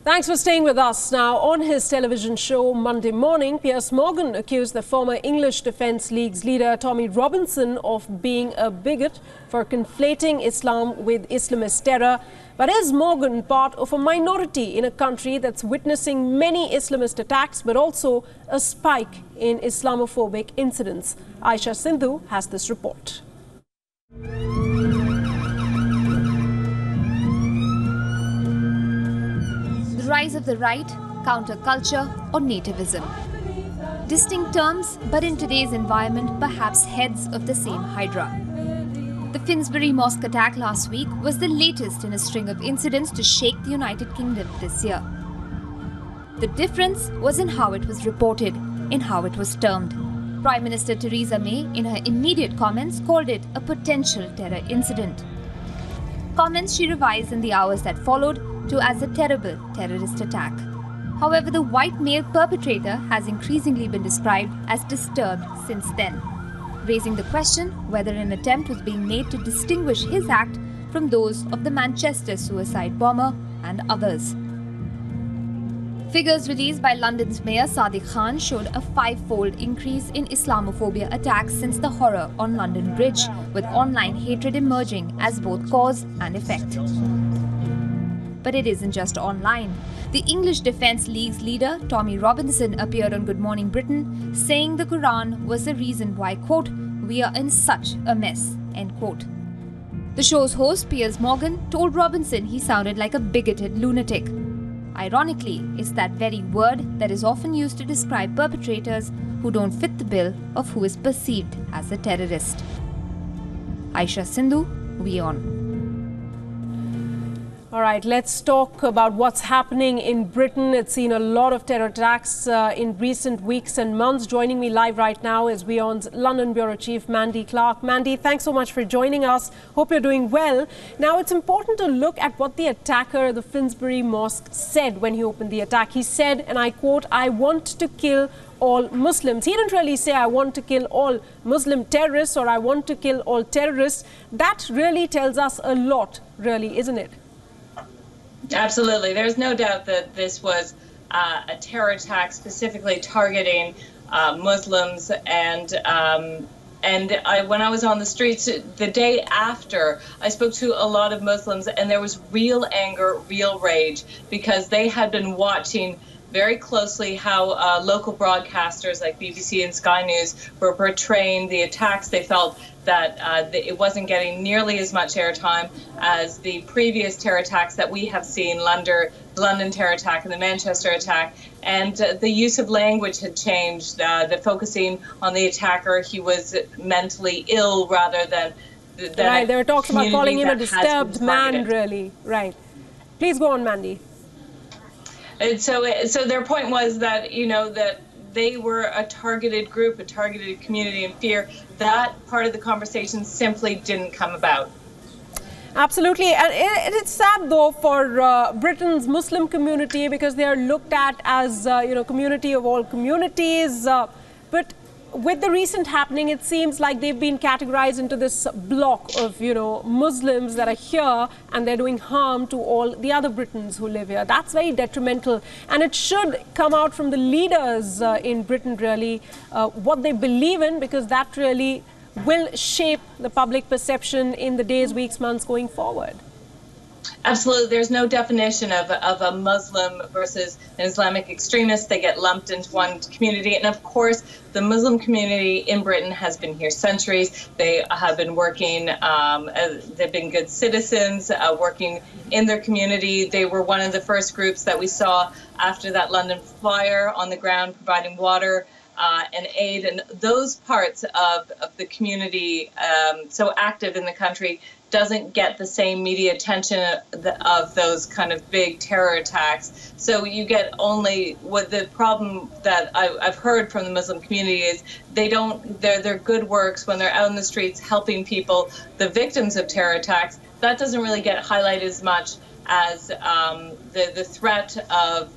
Thanks for staying with us. Now, on his television show Monday morning, Piers Morgan accused the former English Defence League's leader Tommy Robinson of being a bigot for conflating Islam with Islamist terror. But is Morgan part of a minority in a country that's witnessing many Islamist attacks, but also a spike in Islamophobic incidents? Aisha Sindhu has this report. The rise of the right, counterculture or nativism. Distinct terms, but in today's environment, perhaps heads of the same hydra. The Finsbury mosque attack last week was the latest in a string of incidents to shake the United Kingdom this year. The difference was in how it was reported, in how it was termed. Prime Minister Theresa May, in her immediate comments, called it a potential terror incident. Comments she revised in the hours that followed to as a terrible terrorist attack. However, the white male perpetrator has increasingly been described as disturbed since then, raising the question whether an attempt was being made to distinguish his act from those of the Manchester suicide bomber and others. Figures released by London's Mayor Sadiq Khan showed a five-fold increase in Islamophobia attacks since the horror on London Bridge, with online hatred emerging as both cause and effect. But it isn't just online. The English Defence League's leader, Tommy Robinson, appeared on Good Morning Britain, saying the Quran was the reason why, quote, "we are in such a mess," end quote. The show's host, Piers Morgan, told Robinson he sounded like a bigoted lunatic. Ironically, it's that very word that is often used to describe perpetrators who don't fit the bill of who is perceived as a terrorist. Aisha Sindhu, WION. All right, let's talk about what's happening in Britain. It's seen a lot of terror attacks in recent weeks and months. Joining me live right now is WION's London Bureau Chief, Mandy Clark. Mandy, thanks so much for joining us. Hope you're doing well. Now, it's important to look at what the attacker, the Finsbury Mosque, said when he opened the attack. He said, and I quote, "I want to kill all Muslims." He didn't really say, "I want to kill all Muslim terrorists" or "I want to kill all terrorists." That really tells us a lot, really, isn't it? Absolutely. There's no doubt that this was a terror attack specifically targeting Muslims. And when I was on the streets the day after, I spoke to a lot of Muslims, and there was real anger, real rage, because they had been watching very closely how local broadcasters like BBC and Sky News were portraying the attacks. They felt that it wasn't getting nearly as much airtime as the previous terror attacks that we have seen, the London terror attack and the Manchester attack. And the use of language had changed, that focusing on the attacker, he was mentally ill rather than right, there were talks about calling him a disturbed man, really. Right. Please go on, Mandy. And so their point was that, you know, that they were a targeted group, a targeted community in fear. That part of the conversation simply didn't come about. Absolutely. And it's sad, though, for Britain's Muslim community, because they are looked at as, community of all communities. But with the recent happening, it seems like they've been categorized into this block of, Muslims that are here and they're doing harm to all the other Britons who live here. That's very detrimental. And it should come out from the leaders in Britain, really, what they believe in, because that really will shape the public perception in the days, weeks, months going forward. Absolutely. There's no definition of a Muslim versus an Islamic extremist. They get lumped into one community. And of course, the Muslim community in Britain has been here centuries. They have been working, they've been good citizens, working in their community. They were one of the first groups that we saw after that London fire on the ground, providing water and aid. And those parts of the community so active in the country doesn't get the same media attention of those kind of big terror attacks. So you get only what the problem that I've heard from the Muslim community is their good works when they're out in the streets helping people, the victims of terror attacks, that doesn't really get highlighted as much as the threat of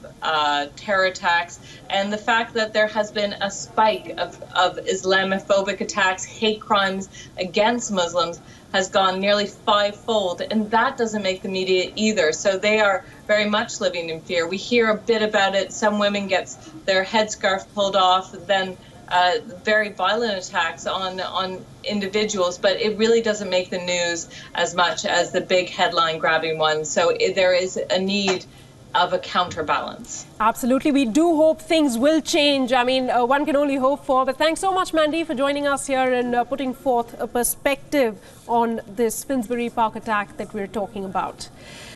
terror attacks and the fact that there has been a spike of Islamophobic attacks, hate crimes against Muslims. has gone nearly fivefold, and that doesn't make the media either. So they are very much living in fear. We hear a bit about it. Some women get their headscarf pulled off, then very violent attacks on individuals, but it really doesn't make the news as much as the big headline grabbing ones. So there is a need of a counterbalance. Absolutely. We do hope things will change. I mean, one can only hope for. But thanks so much, Mandy, for joining us here and putting forth a perspective on this Finsbury Park attack that we're talking about.